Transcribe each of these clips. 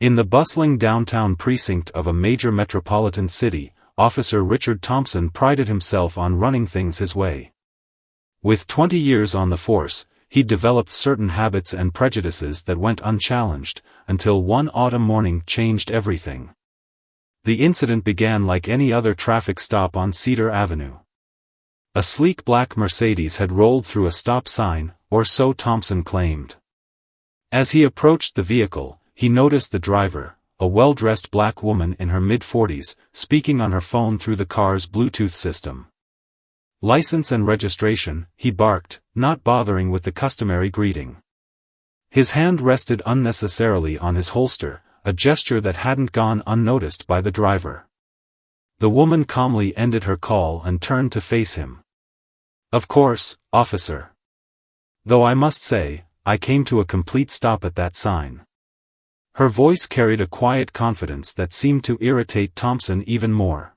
In the bustling downtown precinct of a major metropolitan city, Officer Richard Thompson prided himself on running things his way. With 20 years on the force, he'd developed certain habits and prejudices that went unchallenged, until one autumn morning changed everything. The incident began like any other traffic stop on Cedar Avenue. A sleek black Mercedes had rolled through a stop sign, or so Thompson claimed. As he approached the vehicle, he noticed the driver, a well-dressed black woman in her mid-40s, speaking on her phone through the car's Bluetooth system. "License and registration," he barked, not bothering with the customary greeting. His hand rested unnecessarily on his holster, a gesture that hadn't gone unnoticed by the driver. The woman calmly ended her call and turned to face him. "Of course, officer. Though I must say, I came to a complete stop at that sign." Her voice carried a quiet confidence that seemed to irritate Thompson even more.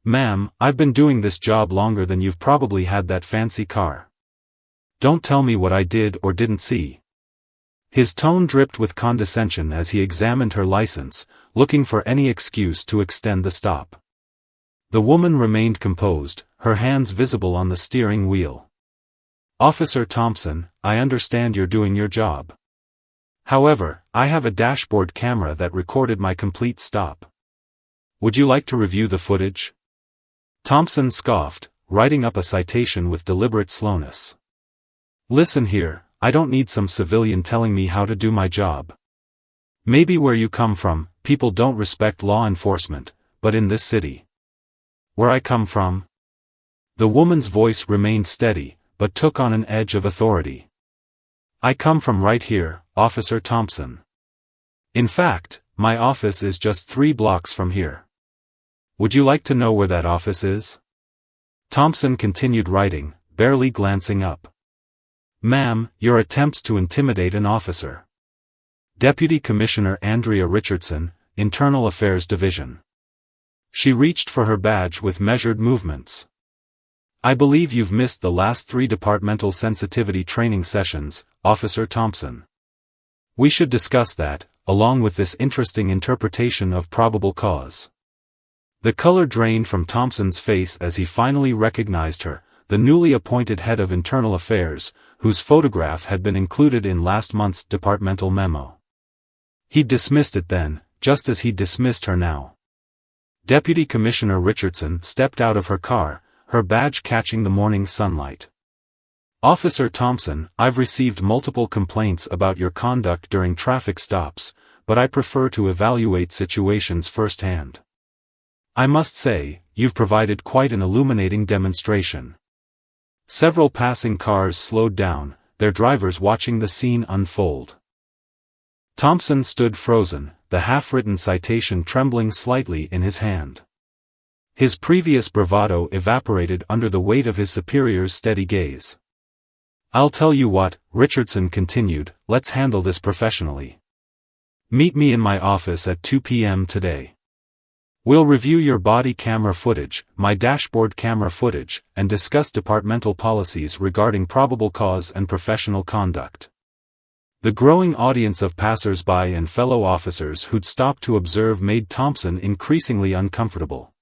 "Ma'am, I've been doing this job longer than you've probably had that fancy car. Don't tell me what I did or didn't see." His tone dripped with condescension as he examined her license, looking for any excuse to extend the stop. The woman remained composed, her hands visible on the steering wheel. "Officer Thompson, I understand you're doing your job. However, I have a dashboard camera that recorded my complete stop. Would you like to review the footage?" Thompson scoffed, writing up a citation with deliberate slowness. "Listen here, I don't need some civilian telling me how to do my job. Maybe where you come from, people don't respect law enforcement, but in this city. Where I come from?" The woman's voice remained steady, but took on an edge of authority. "I come from right here, Officer Thompson. In fact, my office is just 3 blocks from here. Would you like to know where that office is?" Thompson continued writing, barely glancing up. "Ma'am, your attempts to intimidate an officer. Deputy Commissioner Andrea Richardson, Internal Affairs Division." She reached for her badge with measured movements. "I believe you've missed the last 3 departmental sensitivity training sessions, Officer Thompson. We should discuss that, along with this interesting interpretation of probable cause." The color drained from Thompson's face as he finally recognized her, the newly appointed head of Internal Affairs, whose photograph had been included in last month's departmental memo. He dismissed it then, just as he dismissed her now. Deputy Commissioner Richardson stepped out of her car, her badge catching the morning sunlight. "Officer Thompson, I've received multiple complaints about your conduct during traffic stops, but I prefer to evaluate situations firsthand. I must say, you've provided quite an illuminating demonstration." Several passing cars slowed down, their drivers watching the scene unfold. Thompson stood frozen, the half-written citation trembling slightly in his hand. His previous bravado evaporated under the weight of his superior's steady gaze. "I'll tell you what," Richardson continued, "let's handle this professionally. Meet me in my office at 2 p.m. today. We'll review your body camera footage, my dashboard camera footage, and discuss departmental policies regarding probable cause and professional conduct." The growing audience of passers-by and fellow officers who'd stopped to observe made Thompson increasingly uncomfortable.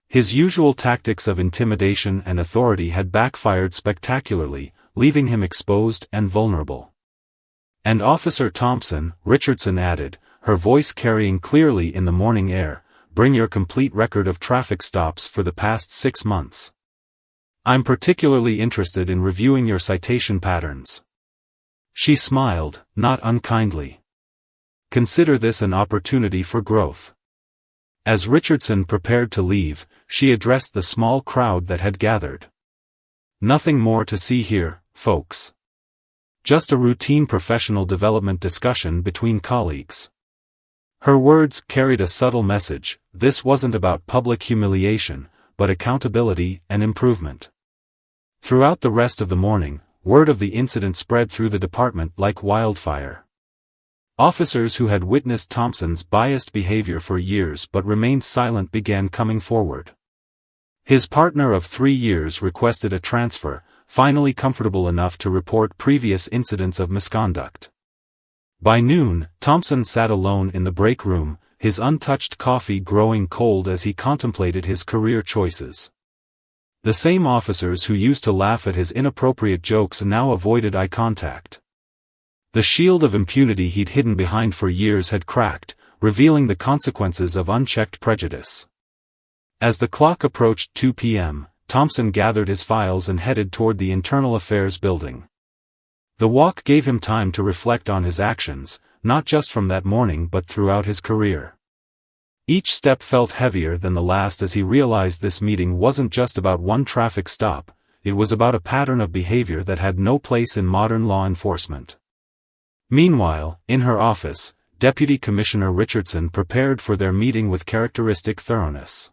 His usual tactics of intimidation and authority had backfired spectacularly, leaving him exposed and vulnerable. "And Officer Thompson," Richardson added, her voice carrying clearly in the morning air, "bring your complete record of traffic stops for the past 6 months. I'm particularly interested in reviewing your citation patterns." She smiled, not unkindly. "Consider this an opportunity for growth." As Richardson prepared to leave, she addressed the small crowd that had gathered. "Nothing more to see here, folks. Just a routine professional development discussion between colleagues." Her words carried a subtle message: this wasn't about public humiliation, but accountability and improvement. Throughout the rest of the morning, word of the incident spread through the department like wildfire. Officers who had witnessed Thompson's biased behavior for years but remained silent began coming forward. His partner of 3 years requested a transfer, finally comfortable enough to report previous incidents of misconduct. By noon, Thompson sat alone in the break room, his untouched coffee growing cold as he contemplated his career choices. The same officers who used to laugh at his inappropriate jokes now avoided eye contact. The shield of impunity he'd hidden behind for years had cracked, revealing the consequences of unchecked prejudice. As the clock approached 2 p.m., Thompson gathered his files and headed toward the Internal Affairs building. The walk gave him time to reflect on his actions, not just from that morning but throughout his career. Each step felt heavier than the last as he realized this meeting wasn't just about one traffic stop, it was about a pattern of behavior that had no place in modern law enforcement. Meanwhile, in her office, Deputy Commissioner Richardson prepared for their meeting with characteristic thoroughness.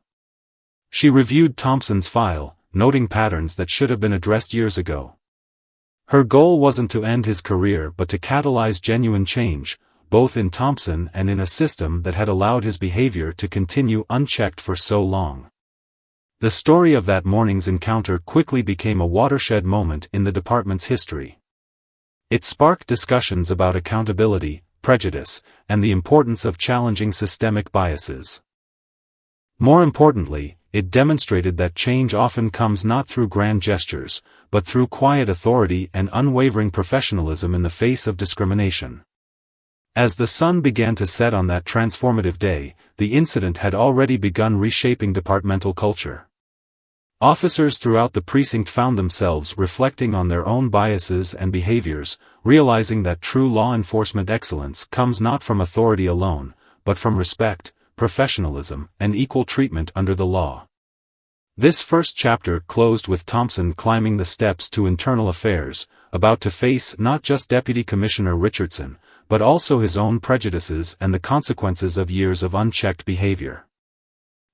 She reviewed Thompson's file, noting patterns that should have been addressed years ago. Her goal wasn't to end his career but to catalyze genuine change, both in Thompson and in a system that had allowed his behavior to continue unchecked for so long. The story of that morning's encounter quickly became a watershed moment in the department's history. It sparked discussions about accountability, prejudice, and the importance of challenging systemic biases. More importantly, it demonstrated that change often comes not through grand gestures, but through quiet authority and unwavering professionalism in the face of discrimination. As the sun began to set on that transformative day, the incident had already begun reshaping departmental culture. Officers throughout the precinct found themselves reflecting on their own biases and behaviors, realizing that true law enforcement excellence comes not from authority alone, but from respect, professionalism, and equal treatment under the law. This first chapter closed with Thompson climbing the steps to Internal Affairs, about to face not just Deputy Commissioner Richardson, but also his own prejudices and the consequences of years of unchecked behavior.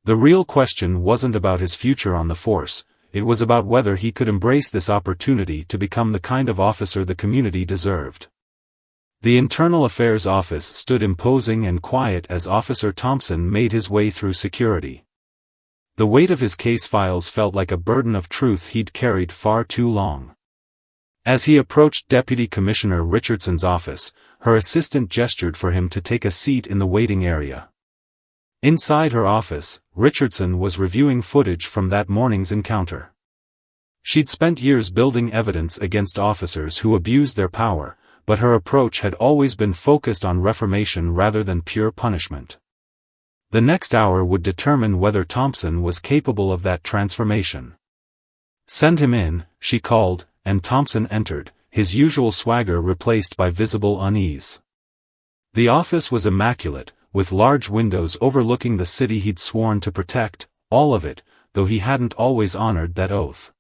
The real question wasn't about his future on the force, it was about whether he could embrace this opportunity to become the kind of officer the community deserved. The Internal Affairs office stood imposing and quiet as Officer Thompson made his way through security. The weight of his case files felt like a burden of truth he'd carried far too long. As he approached Deputy Commissioner Richardson's office, her assistant gestured for him to take a seat in the waiting area. Inside her office, Richardson was reviewing footage from that morning's encounter. She'd spent years building evidence against officers who abused their power, but her approach had always been focused on reformation rather than pure punishment. The next hour would determine whether Thompson was capable of that transformation. "Send him in," she called, and Thompson entered, his usual swagger replaced by visible unease. The office was immaculate, with large windows overlooking the city he'd sworn to protect, all of it, though he hadn't always honored that oath.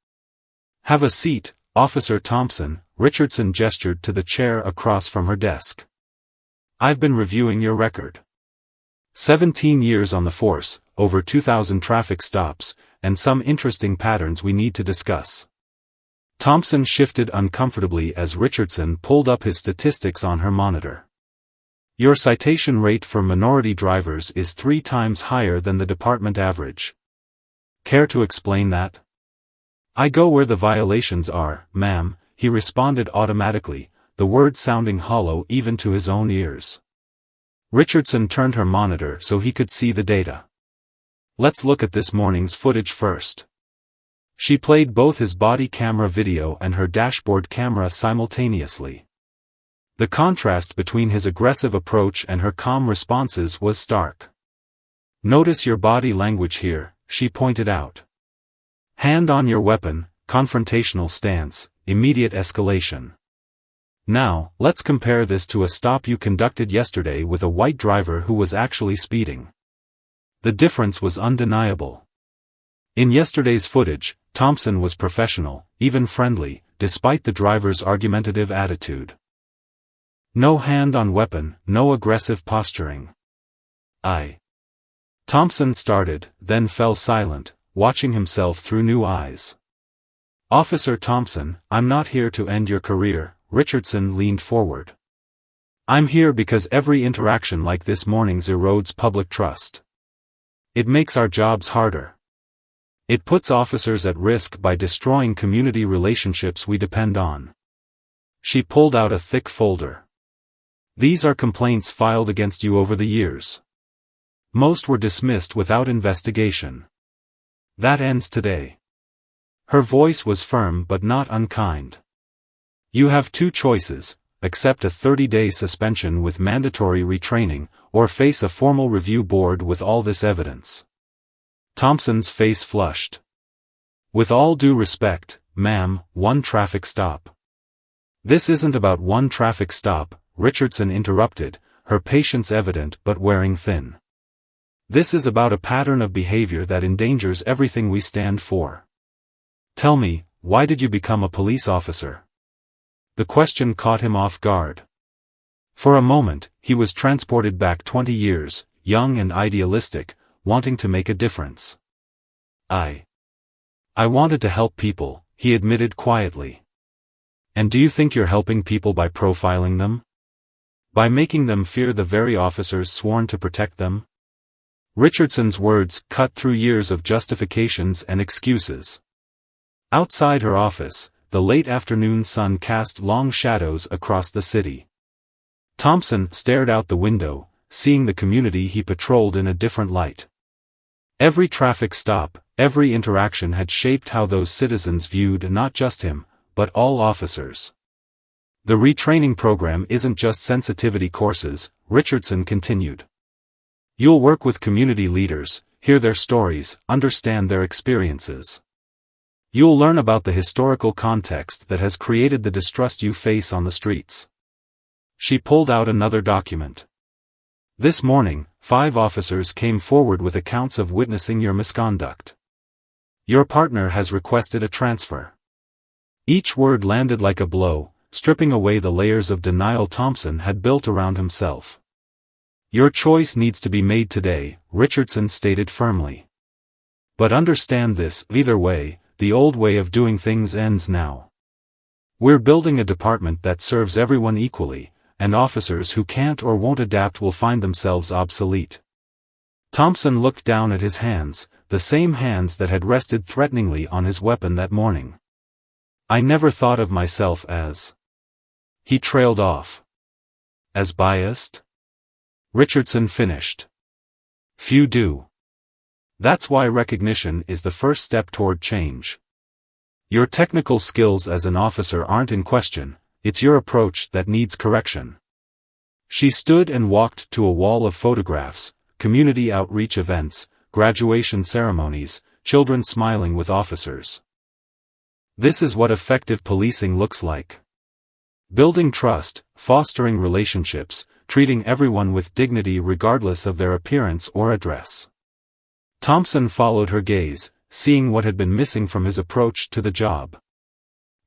"Have a seat, Officer Thompson," Richardson gestured to the chair across from her desk. "I've been reviewing your record. 17 years on the force, over 2,000 traffic stops, and some interesting patterns we need to discuss." Thompson shifted uncomfortably as Richardson pulled up his statistics on her monitor. "Your citation rate for minority drivers is 3 times higher than the department average. Care to explain that?" "I go where the violations are, ma'am," he responded automatically, the words sounding hollow even to his own ears. Richardson turned her monitor so he could see the data. "Let's look at this morning's footage first." She played both his body camera video and her dashboard camera simultaneously. The contrast between his aggressive approach and her calm responses was stark. "Notice your body language here," she pointed out. "Hand on your weapon, confrontational stance, immediate escalation. Now, let's compare this to a stop you conducted yesterday with a white driver who was actually speeding." The difference was undeniable. In yesterday's footage, Thompson was professional, even friendly, despite the driver's argumentative attitude. No hand on weapon, no aggressive posturing. Thompson started, then fell silent, watching himself through new eyes. "Officer Thompson, I'm not here to end your career," Richardson leaned forward. "I'm here because every interaction like this morning's erodes public trust. It makes our jobs harder. It puts officers at risk by destroying community relationships we depend on." She pulled out a thick folder. These are complaints filed against you over the years. Most were dismissed without investigation. That ends today." Her voice was firm but not unkind. "You have two choices: accept a 30-day suspension with mandatory retraining, or face a formal review board with all this evidence." Thompson's face flushed. "With all due respect, ma'am, one traffic stop." "This isn't about one traffic stop," Richardson interrupted, her patience evident but wearing thin. "This is about a pattern of behavior that endangers everything we stand for. Tell me, why did you become a police officer?" The question caught him off guard. For a moment, he was transported back 20 years, young and idealistic, wanting to make a difference. I wanted to help people," he admitted quietly. "And do you think you're helping people by profiling them? By making them fear the very officers sworn to protect them?" Richardson's words cut through years of justifications and excuses. Outside her office, the late afternoon sun cast long shadows across the city. Thompson stared out the window, seeing the community he patrolled in a different light. Every traffic stop, every interaction had shaped how those citizens viewed not just him, but all officers. "The retraining program isn't just sensitivity courses," Richardson continued. "You'll work with community leaders, hear their stories, understand their experiences. You'll learn about the historical context that has created the distrust you face on the streets." She pulled out another document. "This morning, 5 officers came forward with accounts of witnessing your misconduct. Your partner has requested a transfer." Each word landed like a blow, stripping away the layers of denial Thompson had built around himself. "Your choice needs to be made today," Richardson stated firmly. "But understand this, either way, the old way of doing things ends now. We're building a department that serves everyone equally, and officers who can't or won't adapt will find themselves obsolete." Thompson looked down at his hands, the same hands that had rested threateningly on his weapon that morning. "I never thought of myself as..." He trailed off. "As biased?" Richardson finished. "Few do. That's why recognition is the first step toward change. Your technical skills as an officer aren't in question, it's your approach that needs correction." She stood and walked to a wall of photographs, community outreach events, graduation ceremonies, children smiling with officers. "This is what effective policing looks like. Building trust, fostering relationships, treating everyone with dignity regardless of their appearance or address." Thompson followed her gaze, seeing what had been missing from his approach to the job.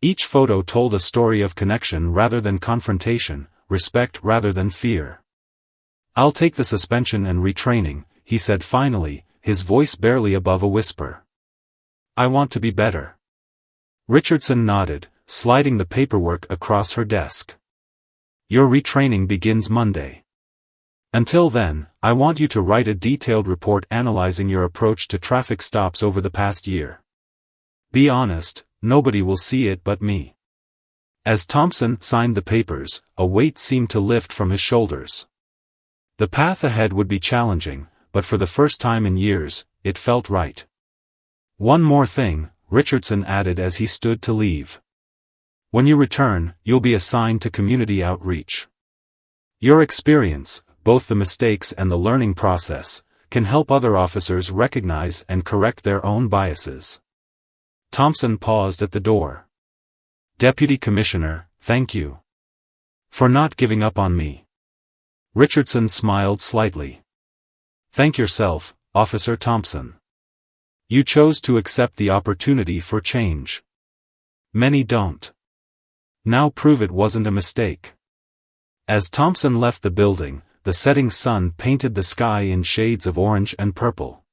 Each photo told a story of connection rather than confrontation, respect rather than fear. "I'll take the suspension and retraining," he said finally, his voice barely above a whisper. "I want to be better." Richardson nodded, sliding the paperwork across her desk. "Your retraining begins Monday. Until then, I want you to write a detailed report analyzing your approach to traffic stops over the past year. Be honest, nobody will see it but me." As Thompson signed the papers, a weight seemed to lift from his shoulders. The path ahead would be challenging, but for the first time in years, it felt right. "One more thing," Richardson added as he stood to leave. "When you return, you'll be assigned to community outreach. Your experience, both the mistakes and the learning process, can help other officers recognize and correct their own biases." Thompson paused at the door. "Deputy Commissioner, thank you. For not giving up on me." Richardson smiled slightly. "Thank yourself, Officer Thompson. You chose to accept the opportunity for change. Many don't. Now prove it wasn't a mistake." As Thompson left the building, the setting sun painted the sky in shades of orange and purple.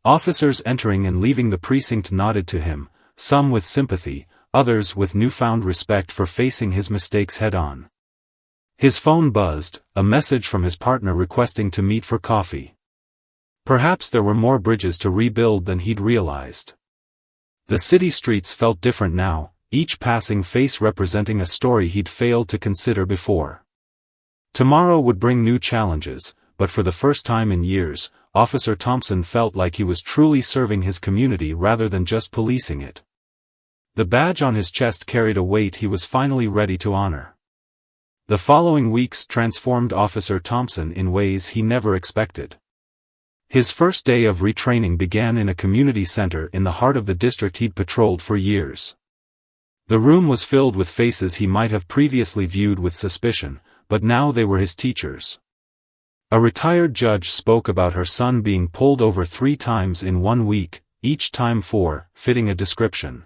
Officers entering and leaving the precinct nodded to him, some with sympathy, others with newfound respect for facing his mistakes head-on. His phone buzzed, a message from his partner requesting to meet for coffee. Perhaps there were more bridges to rebuild than he'd realized. The city streets felt different now, each passing face representing a story he'd failed to consider before. Tomorrow would bring new challenges, but for the first time in years, Officer Thompson felt like he was truly serving his community rather than just policing it. The badge on his chest carried a weight he was finally ready to honor. The following weeks transformed Officer Thompson in ways he never expected. His first day of retraining began in a community center in the heart of the district he'd patrolled for years. The room was filled with faces he might have previously viewed with suspicion, but now they were his teachers. A retired judge spoke about her son being pulled over 3 times in 1 week, each time fitting a description.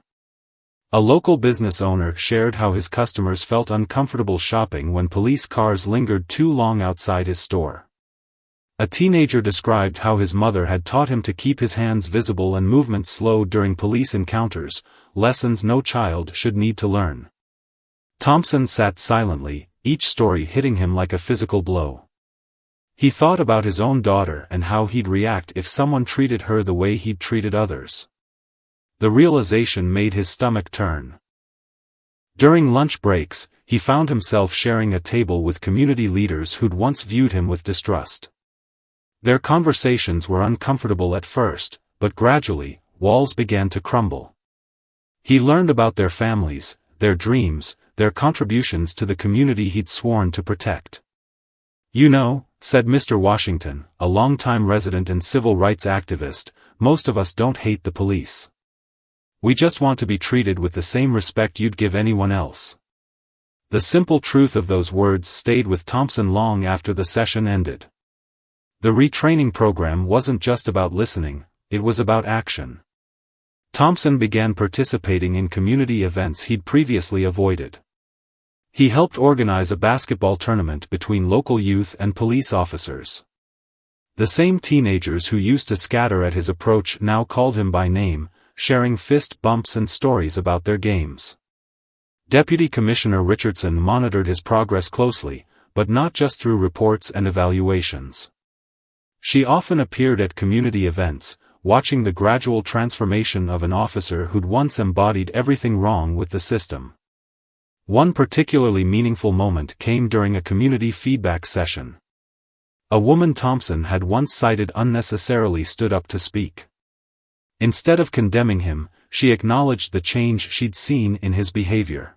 A local business owner shared how his customers felt uncomfortable shopping when police cars lingered too long outside his store. A teenager described how his mother had taught him to keep his hands visible and movements slow during police encounters, lessons no child should need to learn. Thompson sat silently, each story hitting him like a physical blow. He thought about his own daughter and how he'd react if someone treated her the way he'd treated others. The realization made his stomach turn. During lunch breaks, he found himself sharing a table with community leaders who'd once viewed him with distrust. Their conversations were uncomfortable at first, but gradually, walls began to crumble. He learned about their families, their dreams, their contributions to the community he'd sworn to protect. "You know," said Mr. Washington, a longtime resident and civil rights activist, "most of us don't hate the police. We just want to be treated with the same respect you'd give anyone else." The simple truth of those words stayed with Thompson long after the session ended. The retraining program wasn't just about listening, it was about action. Thompson began participating in community events he'd previously avoided. He helped organize a basketball tournament between local youth and police officers. The same teenagers who used to scatter at his approach now called him by name, sharing fist bumps and stories about their games. Deputy Commissioner Richardson monitored his progress closely, but not just through reports and evaluations. She often appeared at community events, watching the gradual transformation of an officer who'd once embodied everything wrong with the system. One particularly meaningful moment came during a community feedback session. A woman Thompson had once cited unnecessarily stood up to speak. Instead of condemning him, she acknowledged the change she'd seen in his behavior.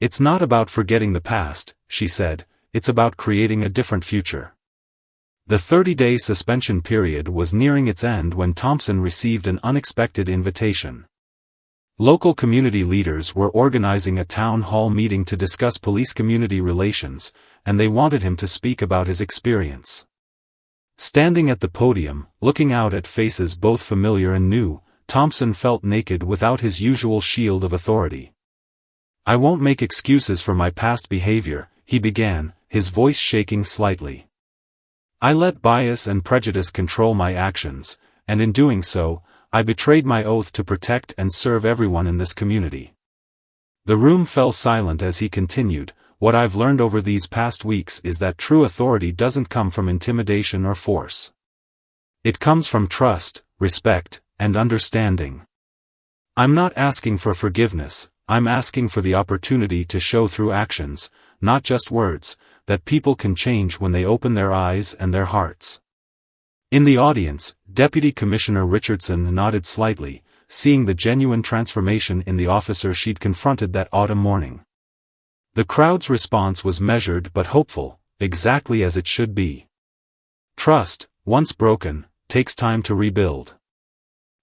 "It's not about forgetting the past," she said, "it's about creating a different future." The 30-day suspension period was nearing its end when Thompson received an unexpected invitation. Local community leaders were organizing a town hall meeting to discuss police-community relations, and they wanted him to speak about his experience. Standing at the podium, looking out at faces both familiar and new, Thompson felt naked without his usual shield of authority. "I won't make excuses for my past behavior," he began, his voice shaking slightly. "I let bias and prejudice control my actions, and in doing so, I betrayed my oath to protect and serve everyone in this community." The room fell silent as he continued, "What I've learned over these past weeks is that true authority doesn't come from intimidation or force. It comes from trust, respect, and understanding. I'm not asking for forgiveness, I'm asking for the opportunity to show through actions, not just words, that people can change when they open their eyes and their hearts." In the audience, Deputy Commissioner Richardson nodded slightly, seeing the genuine transformation in the officer she'd confronted that autumn morning. The crowd's response was measured but hopeful, exactly as it should be. Trust, once broken, takes time to rebuild.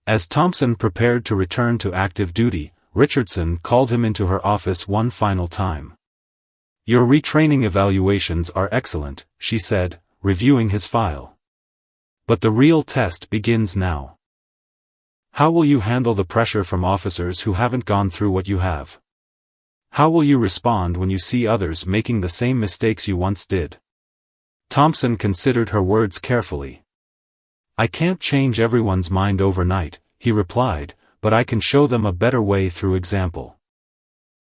As Thompson prepared to return to active duty, Richardson called him into her office one final time. "Your retraining evaluations are excellent," she said, reviewing his file. "But the real test begins now. How will you handle the pressure from officers who haven't gone through what you have? How will you respond when you see others making the same mistakes you once did?" Thompson considered her words carefully. "I can't change everyone's mind overnight," he replied, "but I can show them a better way through example.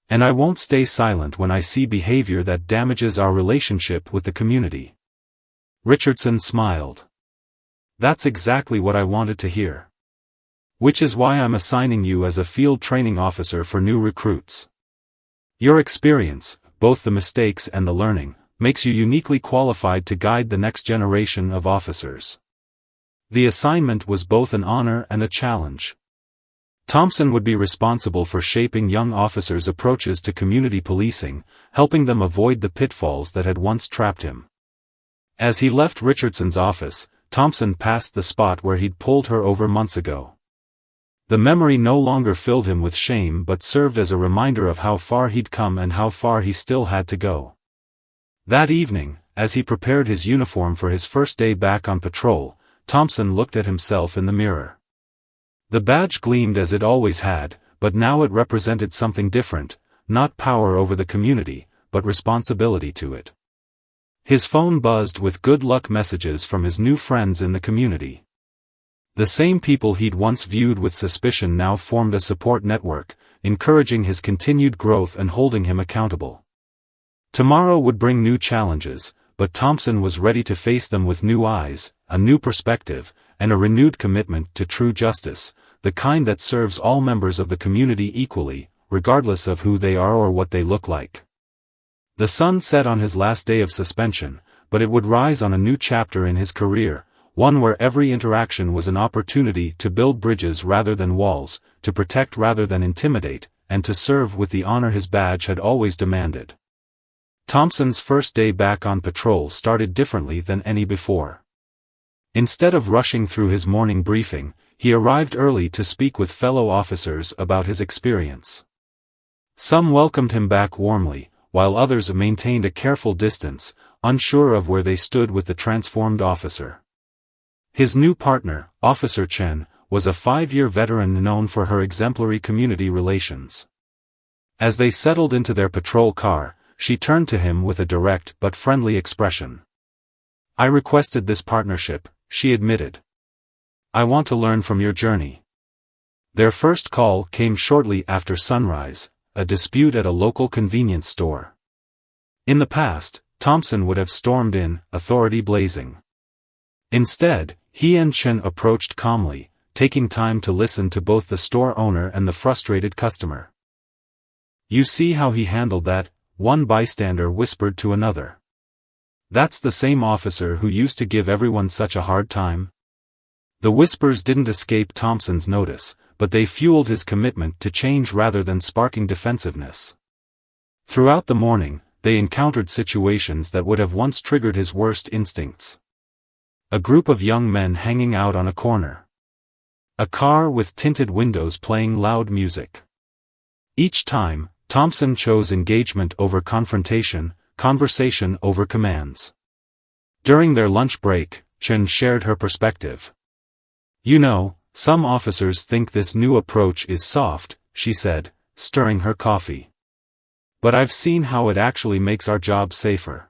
And I won't stay silent when I see behavior that damages our relationship with the community." Richardson smiled. "That's exactly what I wanted to hear. Which is why I'm assigning you as a field training officer for new recruits. Your experience, both the mistakes and the learning, makes you uniquely qualified to guide the next generation of officers. The assignment was both an honor and a challenge. Thompson would be responsible for shaping young officers' approaches to community policing, helping them avoid the pitfalls that had once trapped him. As he left Richardson's office, Thompson passed the spot where he'd pulled her over months ago. The memory no longer filled him with shame but served as a reminder of how far he'd come and how far he still had to go. That evening, as he prepared his uniform for his first day back on patrol, Thompson looked at himself in the mirror. The badge gleamed as it always had, but now it represented something different, not power over the community, but responsibility to it. His phone buzzed with good luck messages from his new friends in the community. The same people he'd once viewed with suspicion now formed a support network, encouraging his continued growth and holding him accountable. Tomorrow would bring new challenges, but Thompson was ready to face them with new eyes, a new perspective, and a renewed commitment to true justice, the kind that serves all members of the community equally, regardless of who they are or what they look like. The sun set on his last day of suspension, but it would rise on a new chapter in his career, one where every interaction was an opportunity to build bridges rather than walls, to protect rather than intimidate, and to serve with the honor his badge had always demanded. Thompson's first day back on patrol started differently than any before. Instead of rushing through his morning briefing, he arrived early to speak with fellow officers about his experience. Some welcomed him back warmly, while others maintained a careful distance, unsure of where they stood with the transformed officer. His new partner, Officer Chen, was a 5-year veteran known for her exemplary community relations. As they settled into their patrol car, she turned to him with a direct but friendly expression. "I requested this partnership," she admitted. "I want to learn from your journey." Their first call came shortly after sunrise, a dispute at a local convenience store. In the past, Thompson would have stormed in, authority blazing. Instead, he and Chen approached calmly, taking time to listen to both the store owner and the frustrated customer. "You see how he handled that?" one bystander whispered to another. "That's the same officer who used to give everyone such a hard time." The whispers didn't escape Thompson's notice, but they fueled his commitment to change rather than sparking defensiveness. Throughout the morning, they encountered situations that would have once triggered his worst instincts. A group of young men hanging out on a corner. A car with tinted windows playing loud music. Each time, Thompson chose engagement over confrontation, conversation over commands. During their lunch break, Chen shared her perspective. "You know, some officers think this new approach is soft," she said, stirring her coffee. "But I've seen how it actually makes our job safer.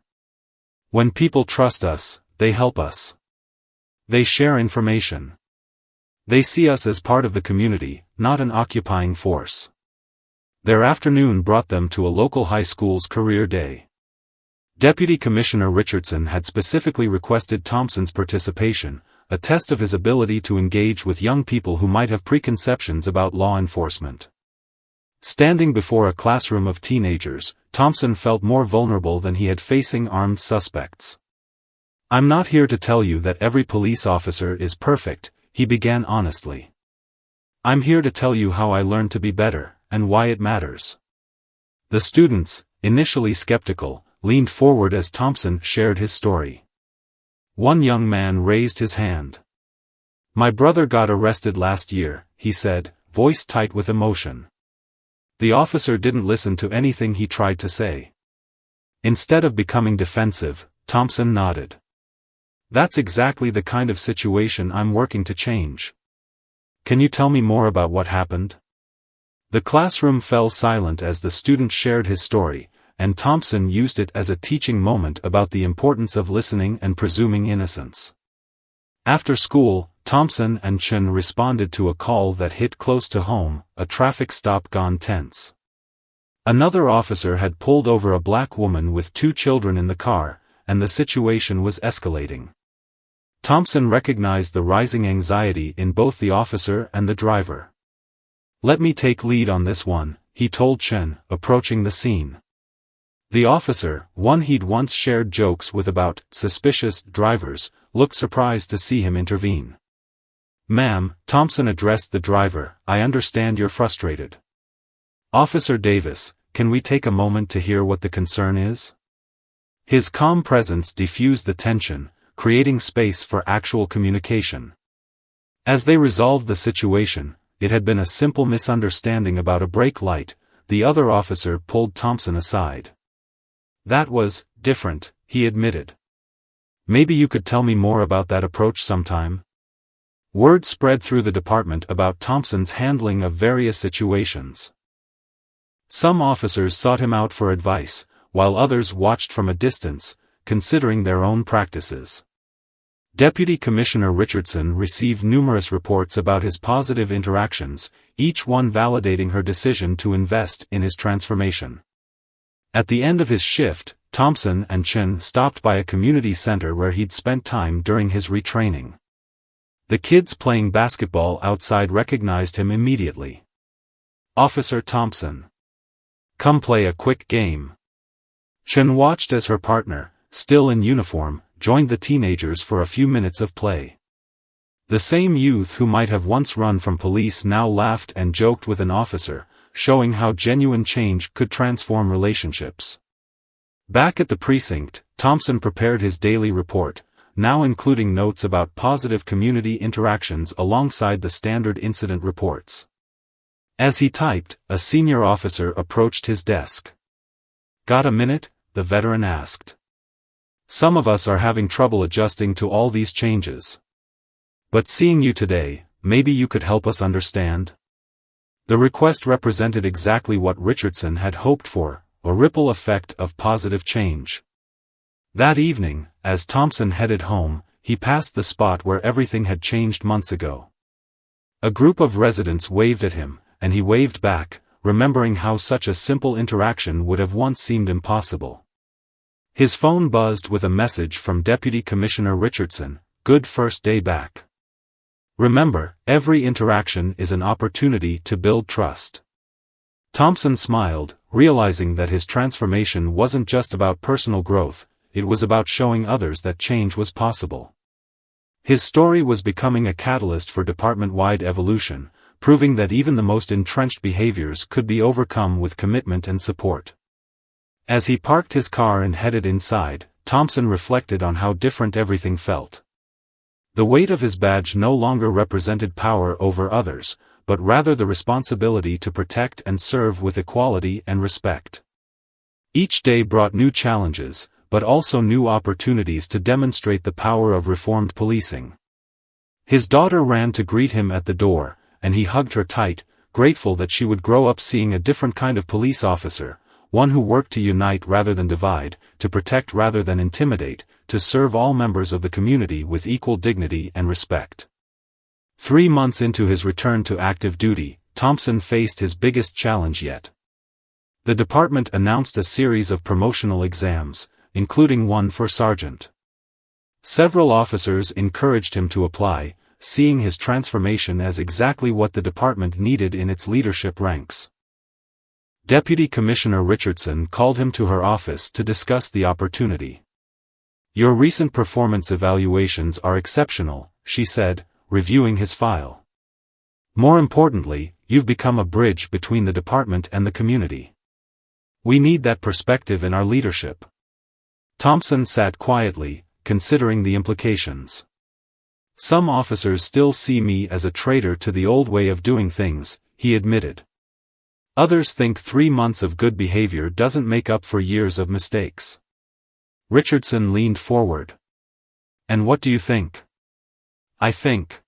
When people trust us, they help us. They share information. They see us as part of the community, not an occupying force." Their afternoon brought them to a local high school's career day. Deputy Commissioner Richardson had specifically requested Thompson's participation, a test of his ability to engage with young people who might have preconceptions about law enforcement. Standing before a classroom of teenagers, Thompson felt more vulnerable than he had facing armed suspects. "I'm not here to tell you that every police officer is perfect," he began honestly. "I'm here to tell you how I learned to be better, and why it matters." The students, initially skeptical, leaned forward as Thompson shared his story. One young man raised his hand. "My brother got arrested last year," he said, voice tight with emotion. The officer didn't listen to anything he tried to say. Instead of becoming defensive, Thompson nodded. "That's exactly the kind of situation I'm working to change. Can you tell me more about what happened?" The classroom fell silent as the student shared his story, and Thompson used it as a teaching moment about the importance of listening and presuming innocence. After school, Thompson and Chen responded to a call that hit close to home, a traffic stop gone tense. Another officer had pulled over a black woman with 2 children in the car, and the situation was escalating. Thompson recognized the rising anxiety in both the officer and the driver. "Let me take lead on this one," he told Chen, approaching the scene. The officer, one he'd once shared jokes with about suspicious drivers, looked surprised to see him intervene. "Ma'am," Thompson addressed the driver, "I understand you're frustrated. Officer Davis, can we take a moment to hear what the concern is?" His calm presence diffused the tension, creating space for actual communication. As they resolved the situation, it had been a simple misunderstanding about a brake light. The other officer pulled Thompson aside. "That was different," he admitted. "Maybe you could tell me more about that approach sometime?" Word spread through the department about Thompson's handling of various situations. Some officers sought him out for advice, while others watched from a distance, considering their own practices. Deputy Commissioner Richardson received numerous reports about his positive interactions, each one validating her decision to invest in his transformation. At the end of his shift, Thompson and Chen stopped by a community center where he'd spent time during his retraining. The kids playing basketball outside recognized him immediately. "Officer Thompson. Come play a quick game." Chen watched as her partner, still in uniform, joined the teenagers for a few minutes of play. The same youth who might have once run from police now laughed and joked with an officer, showing how genuine change could transform relationships. Back at the precinct, Thompson prepared his daily report, now including notes about positive community interactions alongside the standard incident reports. As he typed, a senior officer approached his desk. "Got a minute?" the veteran asked. "Some of us are having trouble adjusting to all these changes. But seeing you today, maybe you could help us understand?" The request represented exactly what Richardson had hoped for, a ripple effect of positive change. That evening, as Thompson headed home, he passed the spot where everything had changed months ago. A group of residents waved at him, and he waved back, remembering how such a simple interaction would have once seemed impossible. His phone buzzed with a message from Deputy Commissioner Richardson, "Good first day back. Remember, every interaction is an opportunity to build trust." Thompson smiled, realizing that his transformation wasn't just about personal growth, it was about showing others that change was possible. His story was becoming a catalyst for department-wide evolution, proving that even the most entrenched behaviors could be overcome with commitment and support. As he parked his car and headed inside, Thompson reflected on how different everything felt. The weight of his badge no longer represented power over others, but rather the responsibility to protect and serve with equality and respect. Each day brought new challenges, but also new opportunities to demonstrate the power of reformed policing. His daughter ran to greet him at the door, and he hugged her tight, grateful that she would grow up seeing a different kind of police officer, one who worked to unite rather than divide, to protect rather than intimidate, to serve all members of the community with equal dignity and respect. 3 months into his return to active duty, Thompson faced his biggest challenge yet. The department announced a series of promotional exams, including one for sergeant. Several officers encouraged him to apply, seeing his transformation as exactly what the department needed in its leadership ranks. Deputy Commissioner Richardson called him to her office to discuss the opportunity. "Your recent performance evaluations are exceptional," she said, reviewing his file. "More importantly, you've become a bridge between the department and the community. We need that perspective in our leadership." Thompson sat quietly, considering the implications. "Some officers still see me as a traitor to the old way of doing things," he admitted. "Others think 3 months of good behavior doesn't make up for years of mistakes." Richardson leaned forward. "And what do you think?" "I think."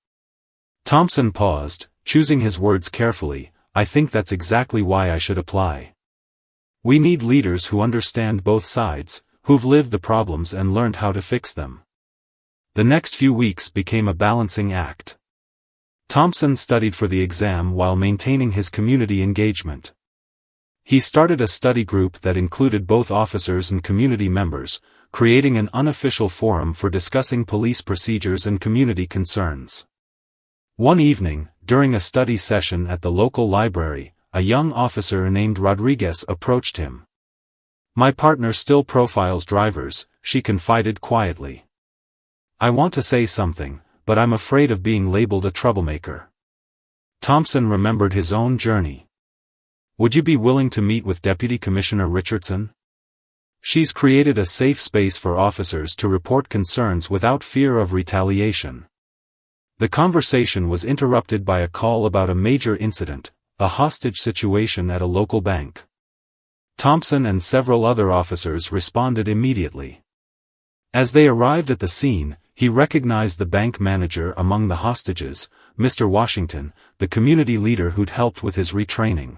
Thompson paused, choosing his words carefully. "I think that's exactly why I should apply. We need leaders who understand both sides, who've lived the problems and learned how to fix them." The next few weeks became a balancing act. Thompson studied for the exam while maintaining his community engagement. He started a study group that included both officers and community members, creating an unofficial forum for discussing police procedures and community concerns. One evening, during a study session at the local library, a young officer named Rodriguez approached him. My partner still profiles drivers, she confided quietly. I want to say something, but I'm afraid of being labeled a troublemaker. Thompson remembered his own journey. Would you be willing to meet with Deputy Commissioner Richardson? She's created a safe space for officers to report concerns without fear of retaliation. The conversation was interrupted by a call about a major incident, a hostage situation at a local bank. Thompson and several other officers responded immediately. As they arrived at the scene, he recognized the bank manager among the hostages, Mr. Washington, the community leader who'd helped with his retraining.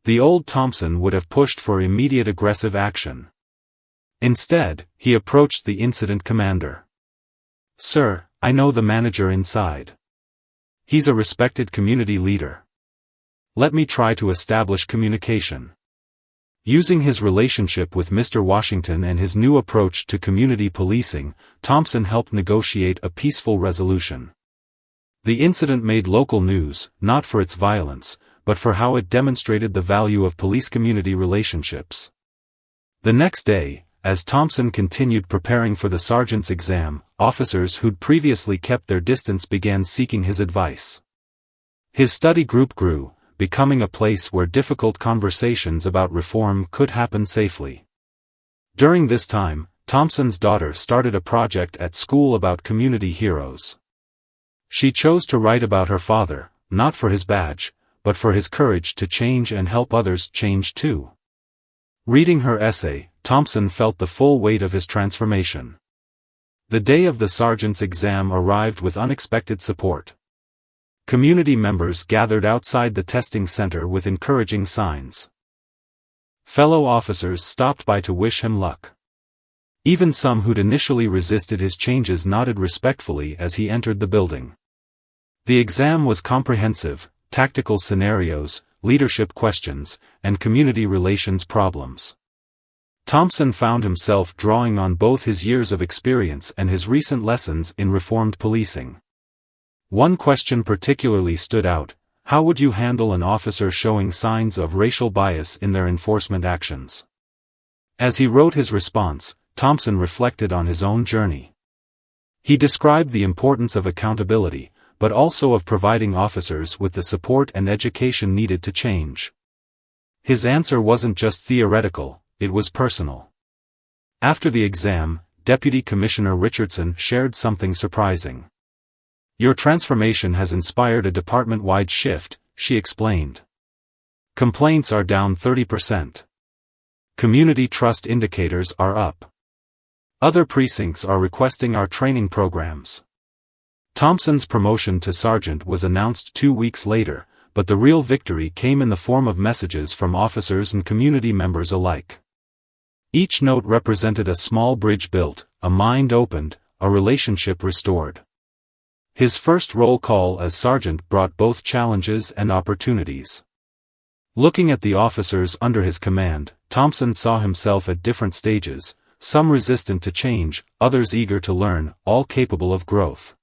The old Thompson would have pushed for immediate aggressive action. Instead, he approached the incident commander. Sir, I know the manager inside. He's a respected community leader. Let me try to establish communication. Using his relationship with Mr. Washington and his new approach to community policing, Thompson helped negotiate a peaceful resolution. The incident made local news, not for its violence, but for how it demonstrated the value of police-community relationships. The next day, as Thompson continued preparing for the sergeant's exam, officers who'd previously kept their distance began seeking his advice. His study group grew, becoming a place where difficult conversations about reform could happen safely. During this time, Thompson's daughter started a project at school about community heroes. She chose to write about her father, not for his badge, but for his courage to change and help others change too. Reading her essay, Thompson felt the full weight of his transformation. The day of the sergeant's exam arrived with unexpected support. Community members gathered outside the testing center with encouraging signs. Fellow officers stopped by to wish him luck. Even some who'd initially resisted his changes nodded respectfully as he entered the building. The exam was comprehensive: tactical scenarios, leadership questions, and community relations problems. Thompson found himself drawing on both his years of experience and his recent lessons in reformed policing. One question particularly stood out: how would you handle an officer showing signs of racial bias in their enforcement actions? As he wrote his response, Thompson reflected on his own journey. He described the importance of accountability, but also of providing officers with the support and education needed to change. His answer wasn't just theoretical, it was personal. After the exam, Deputy Commissioner Richardson shared something surprising. Your transformation has inspired a department-wide shift, she explained. Complaints are down 30%. Community trust indicators are up. Other precincts are requesting our training programs. Thompson's promotion to sergeant was announced 2 weeks later, but the real victory came in the form of messages from officers and community members alike. Each note represented a small bridge built, a mind opened, a relationship restored. His first roll call as sergeant brought both challenges and opportunities. Looking at the officers under his command, Thompson saw himself at different stages, some resistant to change, others eager to learn, all capable of growth.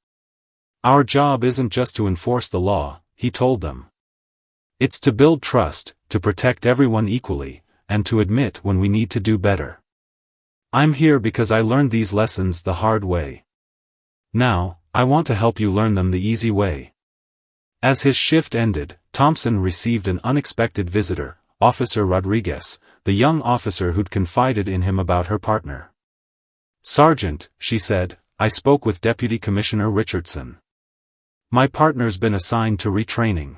Our job isn't just to enforce the law, he told them. It's to build trust, to protect everyone equally, and to admit when we need to do better. I'm here because I learned these lessons the hard way. Now, I want to help you learn them the easy way. As his shift ended, Thompson received an unexpected visitor, Officer Rodriguez, the young officer who'd confided in him about her partner. Sergeant, she said, I spoke with Deputy Commissioner Richardson. My partner's been assigned to retraining.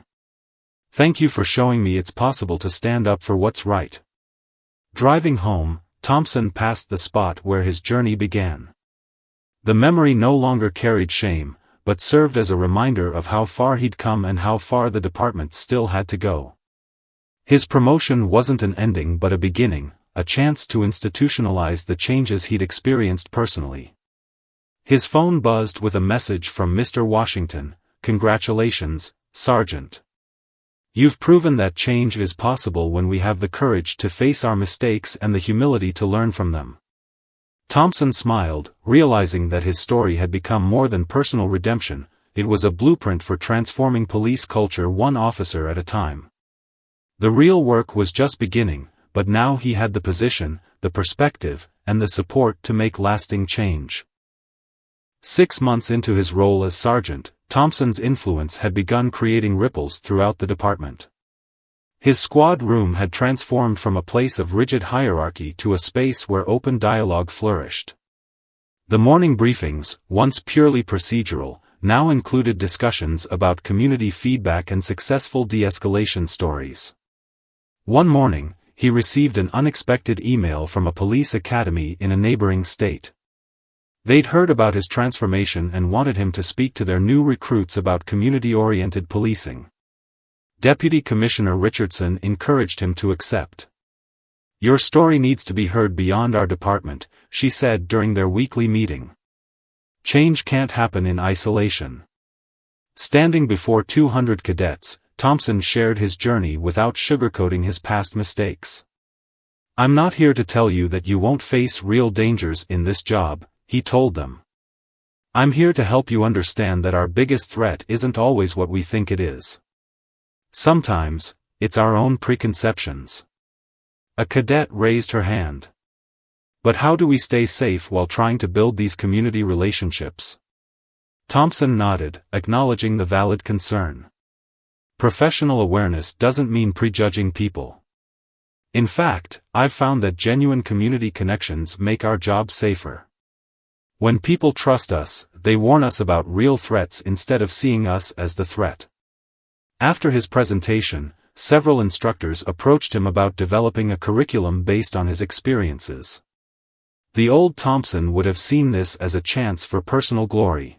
Thank you for showing me it's possible to stand up for what's right. Driving home, Thompson passed the spot where his journey began. The memory no longer carried shame, but served as a reminder of how far he'd come and how far the department still had to go. His promotion wasn't an ending but a beginning, a chance to institutionalize the changes he'd experienced personally. His phone buzzed with a message from Mr. Washington: Congratulations, Sergeant. You've proven that change is possible when we have the courage to face our mistakes and the humility to learn from them. Thompson smiled, realizing that his story had become more than personal redemption, it was a blueprint for transforming police culture one officer at a time. The real work was just beginning, but now he had the position, the perspective, and the support to make lasting change. 6 months into his role as sergeant, Thompson's influence had begun creating ripples throughout the department. His squad room had transformed from a place of rigid hierarchy to a space where open dialogue flourished. The morning briefings, once purely procedural, now included discussions about community feedback and successful de-escalation stories. One morning, he received an unexpected email from a police academy in a neighboring state. They'd heard about his transformation and wanted him to speak to their new recruits about community-oriented policing. Deputy Commissioner Richardson encouraged him to accept. "Your story needs to be heard beyond our department," she said during their weekly meeting. Change can't happen in isolation. Standing before 200 cadets, Thompson shared his journey without sugarcoating his past mistakes. "I'm not here to tell you that you won't face real dangers in this job," he told them. "I'm here to help you understand that our biggest threat isn't always what we think it is. Sometimes, it's our own preconceptions." A cadet raised her hand. "But how do we stay safe while trying to build these community relationships?" Thompson nodded, acknowledging the valid concern. "Professional awareness doesn't mean prejudging people. In fact, I've found that genuine community connections make our job safer. When people trust us, they warn us about real threats instead of seeing us as the threat." After his presentation, several instructors approached him about developing a curriculum based on his experiences. The old Thompson would have seen this as a chance for personal glory.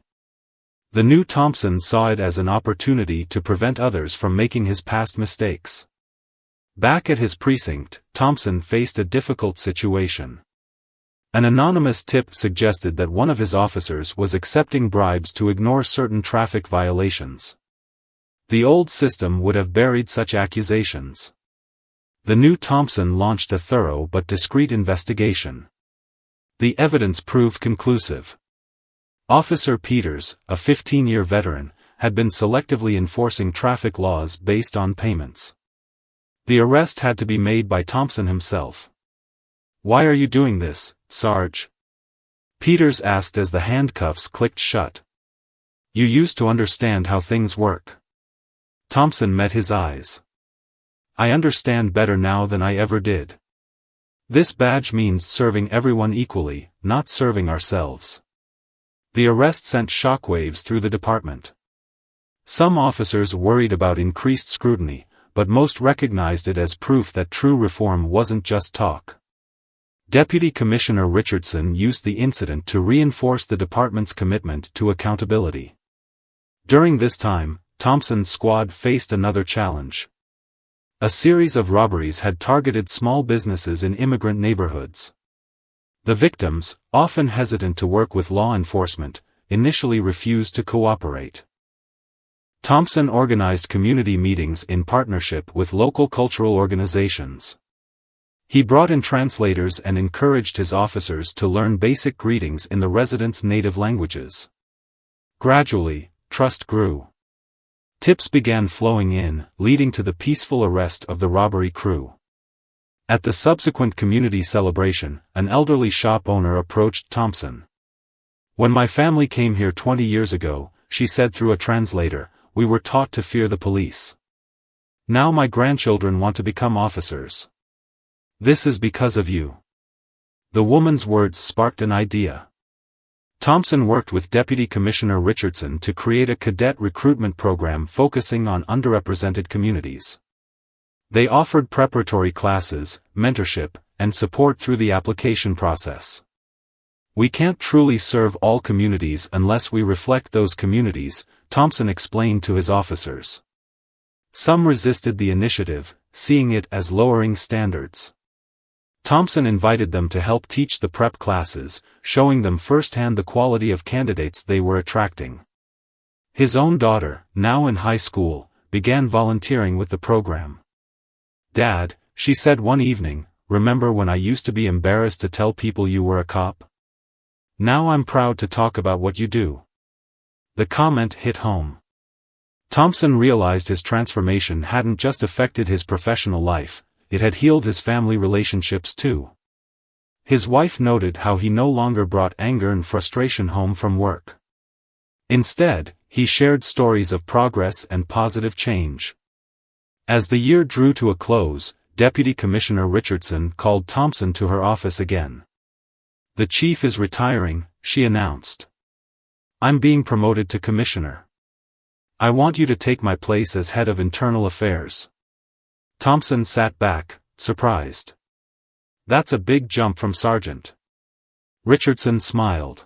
The new Thompson saw it as an opportunity to prevent others from making his past mistakes. Back at his precinct, Thompson faced a difficult situation. An anonymous tip suggested that one of his officers was accepting bribes to ignore certain traffic violations. The old system would have buried such accusations. The new Thompson launched a thorough but discreet investigation. The evidence proved conclusive. Officer Peters, a 15-year veteran, had been selectively enforcing traffic laws based on payments. The arrest had to be made by Thompson himself. "Why are you doing this, Sarge?" Peters asked as the handcuffs clicked shut. "You used to understand how things work." Thompson met his eyes. "I understand better now than I ever did. This badge means serving everyone equally, not serving ourselves." The arrest sent shockwaves through the department. Some officers worried about increased scrutiny, but most recognized it as proof that true reform wasn't just talk. Deputy Commissioner Richardson used the incident to reinforce the department's commitment to accountability. During this time, Thompson's squad faced another challenge. A series of robberies had targeted small businesses in immigrant neighborhoods. The victims, often hesitant to work with law enforcement, initially refused to cooperate. Thompson organized community meetings in partnership with local cultural organizations. He brought in translators and encouraged his officers to learn basic greetings in the residents' native languages. Gradually, trust grew. Tips began flowing in, leading to the peaceful arrest of the robbery crew. At the subsequent community celebration, an elderly shop owner approached Thompson. "When my family came here 20 years ago," she said through a translator, "we were taught to fear the police. Now my grandchildren want to become officers. This is because of you." The woman's words sparked an idea. Thompson worked with Deputy Commissioner Richardson to create a cadet recruitment program focusing on underrepresented communities. They offered preparatory classes, mentorship, and support through the application process. "We can't truly serve all communities unless we reflect those communities," Thompson explained to his officers. Some resisted the initiative, seeing it as lowering standards. Thompson invited them to help teach the prep classes, showing them firsthand the quality of candidates they were attracting. His own daughter, now in high school, began volunteering with the program. "Dad," she said one evening, "remember when I used to be embarrassed to tell people you were a cop? Now I'm proud to talk about what you do." The comment hit home. Thompson realized his transformation hadn't just affected his professional life, it had healed his family relationships too. His wife noted how he no longer brought anger and frustration home from work. Instead, he shared stories of progress and positive change. As the year drew to a close, Deputy Commissioner Richardson called Thompson to her office again. "The chief is retiring," she announced. "I'm being promoted to commissioner. I want you to take my place as head of internal affairs." Thompson sat back, surprised. "That's a big jump from sergeant." Richardson smiled.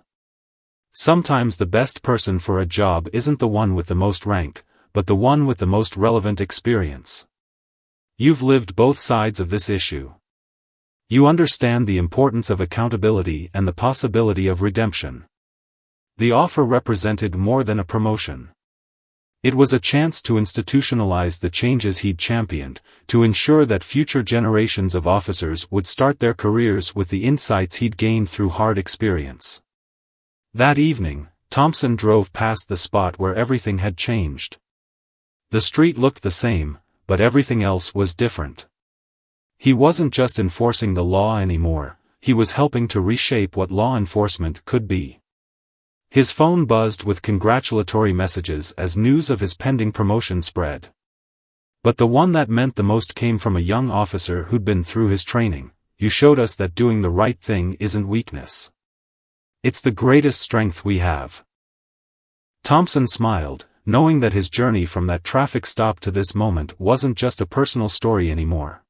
"Sometimes the best person for a job isn't the one with the most rank, but the one with the most relevant experience. You've lived both sides of this issue. You understand the importance of accountability and the possibility of redemption." The offer represented more than a promotion. It was a chance to institutionalize the changes he'd championed, to ensure that future generations of officers would start their careers with the insights he'd gained through hard experience. That evening, Thompson drove past the spot where everything had changed. The street looked the same, but everything else was different. He wasn't just enforcing the law anymore, he was helping to reshape what law enforcement could be. His phone buzzed with congratulatory messages as news of his pending promotion spread. But the one that meant the most came from a young officer who'd been through his training. "You showed us that doing the right thing isn't weakness. It's the greatest strength we have." Thompson smiled, knowing that his journey from that traffic stop to this moment wasn't just a personal story anymore.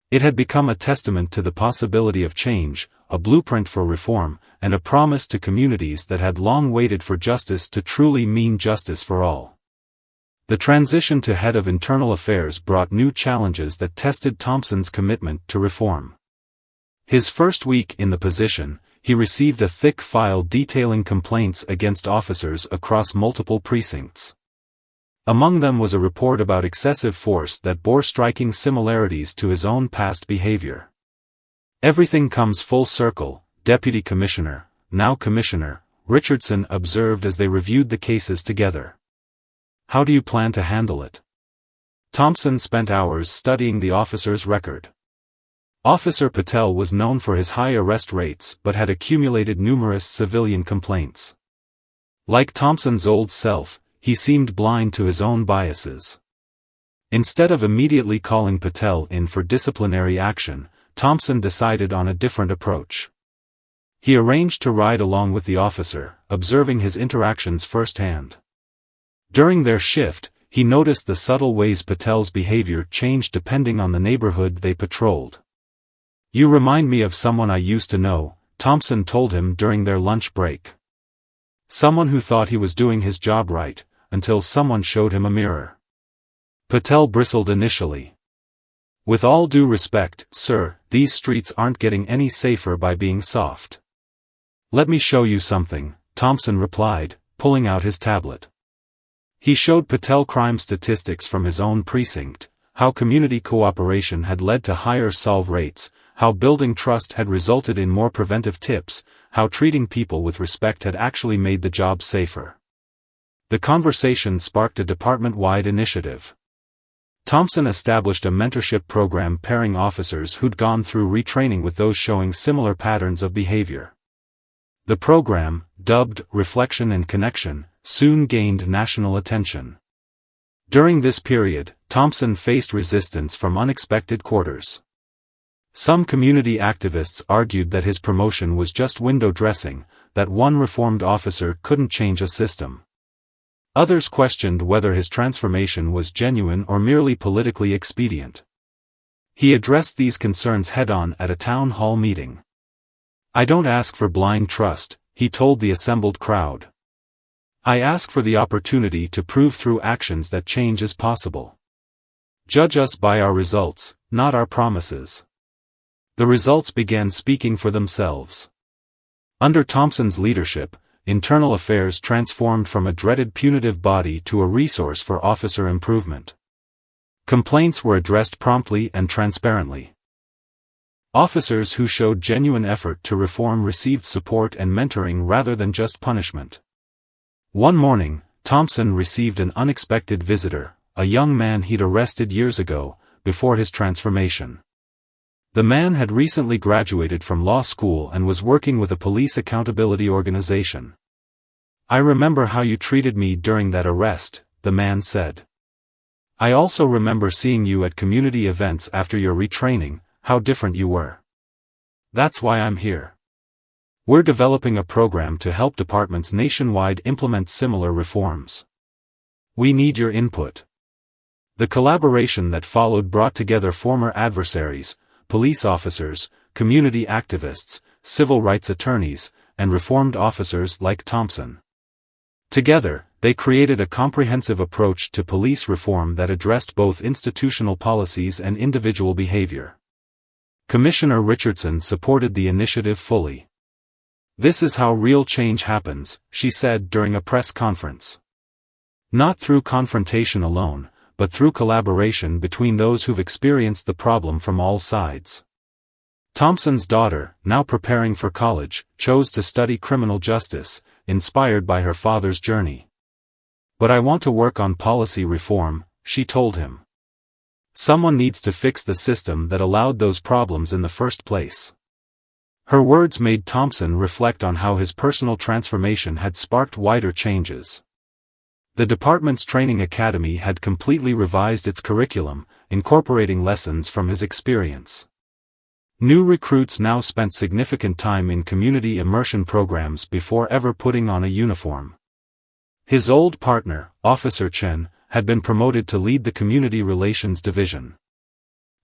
It had become a testament to the possibility of change, a blueprint for reform, and a promise to communities that had long waited for justice to truly mean justice for all. The transition to head of internal affairs brought new challenges that tested Thompson's commitment to reform. His first week in the position, he received a thick file detailing complaints against officers across multiple precincts. Among them was a report about excessive force that bore striking similarities to his own past behavior. "Everything comes full circle, Deputy Commissioner, now Commissioner," Richardson observed as they reviewed the cases together. "How do you plan to handle it?" Thompson spent hours studying the officer's record. Officer Patel was known for his high arrest rates but had accumulated numerous civilian complaints. Like Thompson's old self, he seemed blind to his own biases. Instead of immediately calling Patel in for disciplinary action, Thompson decided on a different approach. He arranged to ride along with the officer, observing his interactions firsthand. During their shift, he noticed the subtle ways Patel's behavior changed depending on the neighborhood they patrolled. "You remind me of someone I used to know," Thompson told him during their lunch break. "Someone who thought he was doing his job right, until someone showed him a mirror." Patel bristled initially. "With all due respect, sir, these streets aren't getting any safer by being soft." "Let me show you something," Thompson replied, pulling out his tablet. He showed Patel crime statistics from his own precinct, how community cooperation had led to higher solve rates, how building trust had resulted in more preventive tips, how treating people with respect had actually made the job safer. The conversation sparked a department-wide initiative. Thompson established a mentorship program pairing officers who'd gone through retraining with those showing similar patterns of behavior. The program, dubbed Reflection and Connection, soon gained national attention. During this period, Thompson faced resistance from unexpected quarters. Some community activists argued that his promotion was just window dressing, that one reformed officer couldn't change a system. Others questioned whether his transformation was genuine or merely politically expedient. He addressed these concerns head-on at a town hall meeting. "I don't ask for blind trust," he told the assembled crowd. "I ask for the opportunity to prove through actions that change is possible. Judge us by our results, not our promises." The results began speaking for themselves. Under Thompson's leadership, internal affairs transformed from a dreaded punitive body to a resource for officer improvement. Complaints were addressed promptly and transparently. Officers who showed genuine effort to reform received support and mentoring rather than just punishment. One morning, Thompson received an unexpected visitor, a young man he'd arrested years ago, before his transformation. The man had recently graduated from law school and was working with a police accountability organization. "I remember how you treated me during that arrest," the man said. "I also remember seeing you at community events after your retraining, how different you were. That's why I'm here. We're developing a program to help departments nationwide implement similar reforms. We need your input." The collaboration that followed brought together former adversaries, police officers, community activists, civil rights attorneys, and reformed officers like Thompson. Together, they created a comprehensive approach to police reform that addressed both institutional policies and individual behavior. Commissioner Richardson supported the initiative fully. "This is how real change happens," she said during a press conference. "Not through confrontation alone, but through collaboration between those who've experienced the problem from all sides." Thompson's daughter, now preparing for college, chose to study criminal justice, inspired by her father's journey. "But I want to work on policy reform," she told him. "Someone needs to fix the system that allowed those problems in the first place." Her words made Thompson reflect on how his personal transformation had sparked wider changes. The department's training academy had completely revised its curriculum, incorporating lessons from his experience. New recruits now spent significant time in community immersion programs before ever putting on a uniform. His old partner, Officer Chen, had been promoted to lead the Community Relations Division.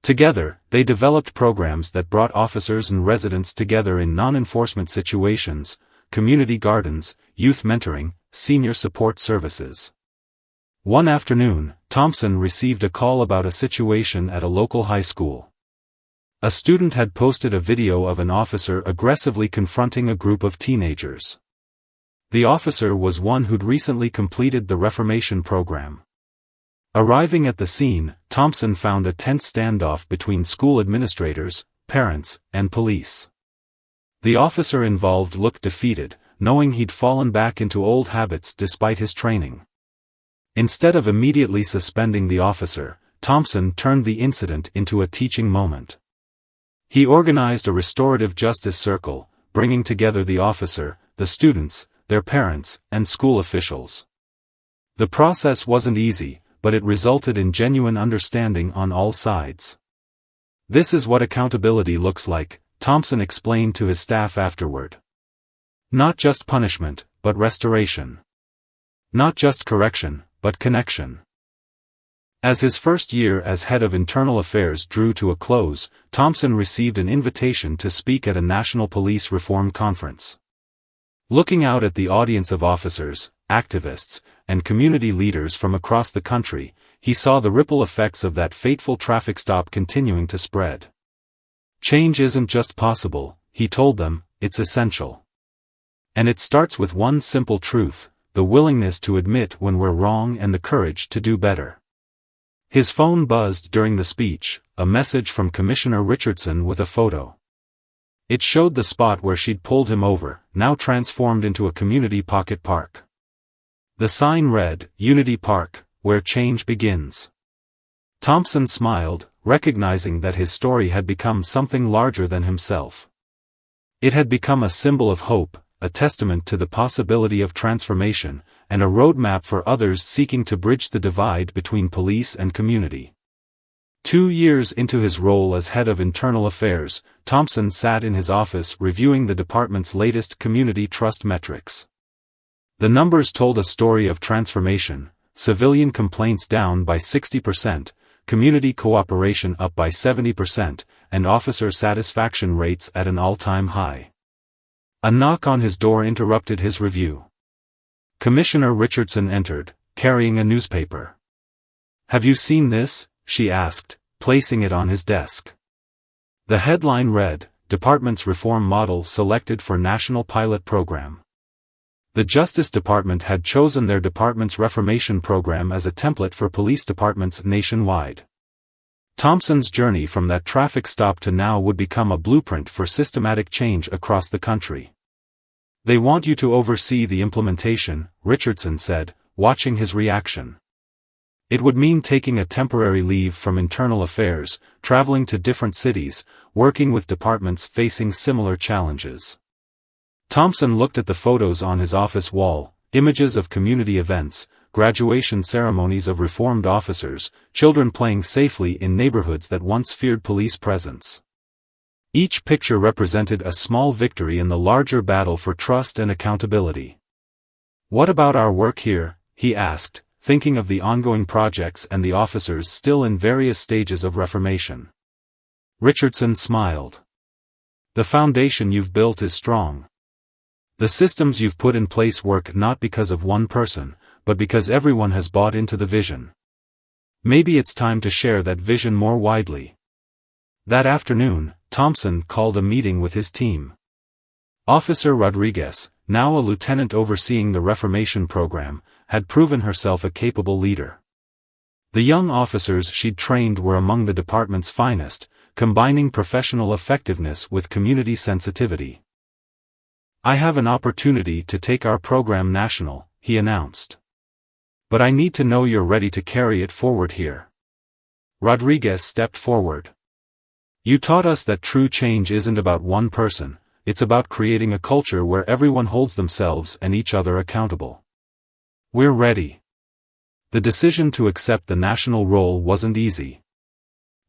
Together, they developed programs that brought officers and residents together in non-enforcement situations, community gardens, youth mentoring, senior support services. One afternoon, Thompson received a call about a situation at a local high school. A student had posted a video of an officer aggressively confronting a group of teenagers. The officer was one who'd recently completed the Reformation program. Arriving at the scene, Thompson found a tense standoff between school administrators, parents, and police. The officer involved looked defeated, knowing he'd fallen back into old habits despite his training. Instead of immediately suspending the officer, Thompson turned the incident into a teaching moment. He organized a restorative justice circle, bringing together the officer, the students, their parents, and school officials. The process wasn't easy, but it resulted in genuine understanding on all sides. "This is what accountability looks like," Thompson explained to his staff afterward. "Not just punishment, but restoration. Not just correction, but connection." As his first year as head of internal affairs drew to a close, Thompson received an invitation to speak at a national police reform conference. Looking out at the audience of officers, activists, and community leaders from across the country, he saw the ripple effects of that fateful traffic stop continuing to spread. "Change isn't just possible," he told them, "it's essential. And it starts with one simple truth: the willingness to admit when we're wrong and the courage to do better." His phone buzzed during the speech, a message from Commissioner Richardson with a photo. It showed the spot where she'd pulled him over, now transformed into a community pocket park. The sign read, "Unity Park, where change begins." Thompson smiled, recognizing that his story had become something larger than himself. It had become a symbol of hope, a testament to the possibility of transformation, and a roadmap for others seeking to bridge the divide between police and community. 2 years into his role as head of internal affairs, Thompson sat in his office reviewing the department's latest community trust metrics. The numbers told a story of transformation: civilian complaints down by 60%, community cooperation up by 70%, and officer satisfaction rates at an all-time high. A knock on his door interrupted his review. Commissioner Richardson entered, carrying a newspaper. "Have you seen this?" she asked, placing it on his desk. The headline read, "Department's Reform Model Selected for National Pilot Program." The Justice Department had chosen their department's Reformation program as a template for police departments nationwide. Thompson's journey from that traffic stop to now would become a blueprint for systematic change across the country. "They want you to oversee the implementation," Richardson said, watching his reaction. It would mean taking a temporary leave from internal affairs, traveling to different cities, working with departments facing similar challenges. Thompson looked at the photos on his office wall, images of community events, graduation ceremonies of reformed officers, children playing safely in neighborhoods that once feared police presence. Each picture represented a small victory in the larger battle for trust and accountability. "What about our work here?" he asked, thinking of the ongoing projects and the officers still in various stages of reformation. Richardson smiled. "The foundation you've built is strong. The systems you've put in place work not because of one person, but because everyone has bought into the vision. Maybe it's time to share that vision more widely." That afternoon, Thompson called a meeting with his team. Officer Rodriguez, now a lieutenant overseeing the Reformation program, had proven herself a capable leader. The young officers she'd trained were among the department's finest, combining professional effectiveness with community sensitivity. "I have an opportunity to take our program national," he announced. "But I need to know you're ready to carry it forward here." Rodriguez stepped forward. "You taught us that true change isn't about one person, it's about creating a culture where everyone holds themselves and each other accountable. We're ready." The decision to accept the national role wasn't easy.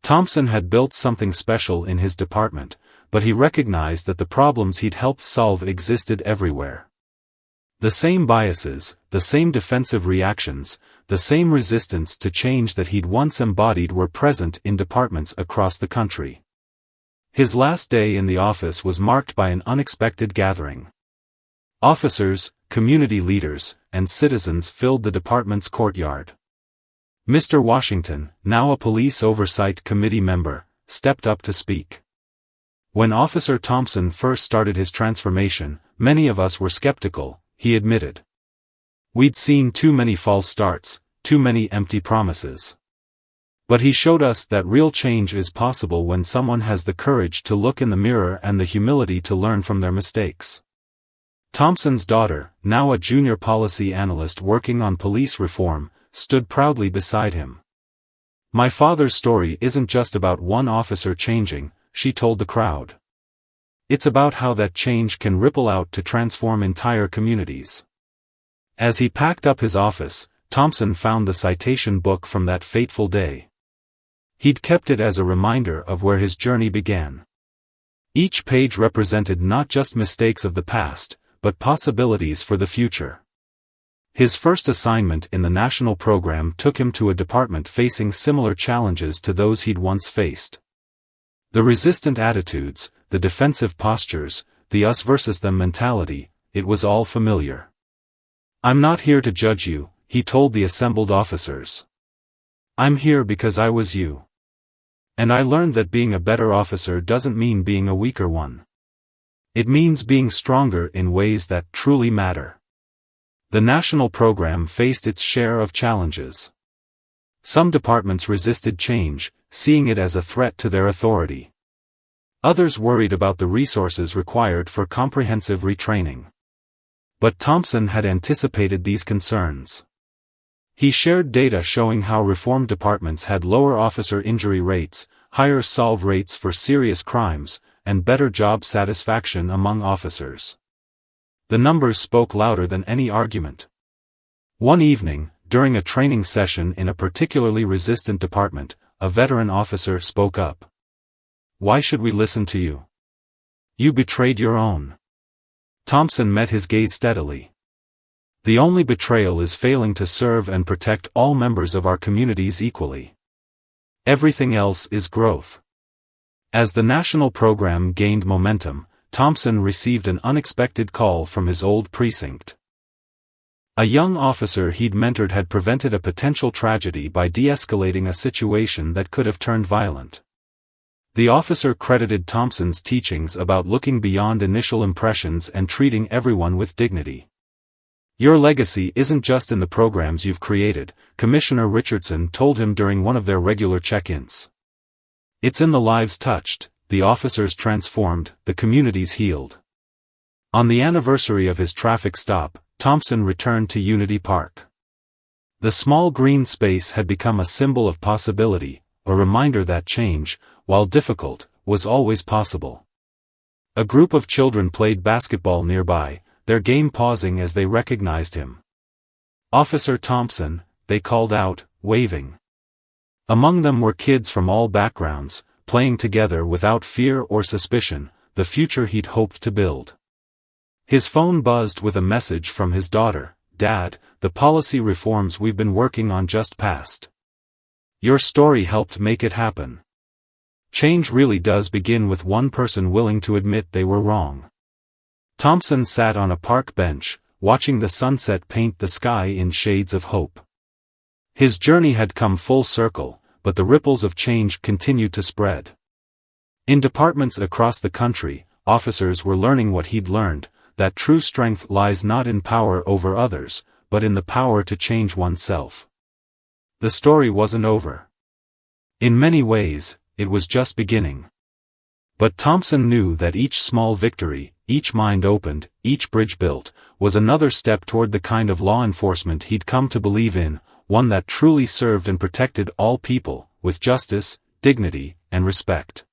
Thompson had built something special in his department, but he recognized that the problems he'd helped solve existed everywhere. The same biases, the same defensive reactions, the same resistance to change that he'd once embodied were present in departments across the country. His last day in the office was marked by an unexpected gathering. Officers, community leaders, and citizens filled the department's courtyard. Mr. Washington, now a police oversight committee member, stepped up to speak. "When Officer Thompson first started his transformation, many of us were skeptical," he admitted. "We'd seen too many false starts, too many empty promises. But he showed us that real change is possible when someone has the courage to look in the mirror and the humility to learn from their mistakes." Thompson's daughter, now a junior policy analyst working on police reform, stood proudly beside him. "My father's story isn't just about one officer changing," she told the crowd. "It's about how that change can ripple out to transform entire communities." As he packed up his office, Thompson found the citation book from that fateful day. He'd kept it as a reminder of where his journey began. Each page represented not just mistakes of the past, but possibilities for the future. His first assignment in the national program took him to a department facing similar challenges to those he'd once faced. The resistant attitudes, the defensive postures, the us versus them mentality, it was all familiar. "I'm not here to judge you," he told the assembled officers. "I'm here because I was you. And I learned that being a better officer doesn't mean being a weaker one. It means being stronger in ways that truly matter." The national program faced its share of challenges. Some departments resisted change, seeing it as a threat to their authority. Others worried about the resources required for comprehensive retraining. But Thompson had anticipated these concerns. He shared data showing how reform departments had lower officer injury rates, higher solve rates for serious crimes, and better job satisfaction among officers. The numbers spoke louder than any argument. One evening, during a training session in a particularly resistant department, a veteran officer spoke up. "Why should we listen to you? You betrayed your own." Thompson met his gaze steadily. "The only betrayal is failing to serve and protect all members of our communities equally. Everything else is growth." As the national program gained momentum, Thompson received an unexpected call from his old precinct. A young officer he'd mentored had prevented a potential tragedy by de-escalating a situation that could have turned violent. The officer credited Thompson's teachings about looking beyond initial impressions and treating everyone with dignity. "Your legacy isn't just in the programs you've created," Commissioner Richardson told him during one of their regular check-ins. "It's in the lives touched, the officers transformed, the communities healed." On the anniversary of his traffic stop, Thompson returned to Unity Park. The small green space had become a symbol of possibility, a reminder that change, while difficult, was always possible. A group of children played basketball nearby, their game pausing as they recognized him. "Officer Thompson," they called out, waving. Among them were kids from all backgrounds, playing together without fear or suspicion, the future he'd hoped to build. His phone buzzed with a message from his daughter. "Dad, the policy reforms we've been working on just passed. Your story helped make it happen. Change really does begin with one person willing to admit they were wrong." Thompson sat on a park bench, watching the sunset paint the sky in shades of hope. His journey had come full circle, but the ripples of change continued to spread. In departments across the country, officers were learning what he'd learned, that true strength lies not in power over others, but in the power to change oneself. The story wasn't over. In many ways, it was just beginning. But Thompson knew that each small victory, each mind opened, each bridge built, was another step toward the kind of law enforcement he'd come to believe in, one that truly served and protected all people, with justice, dignity, and respect.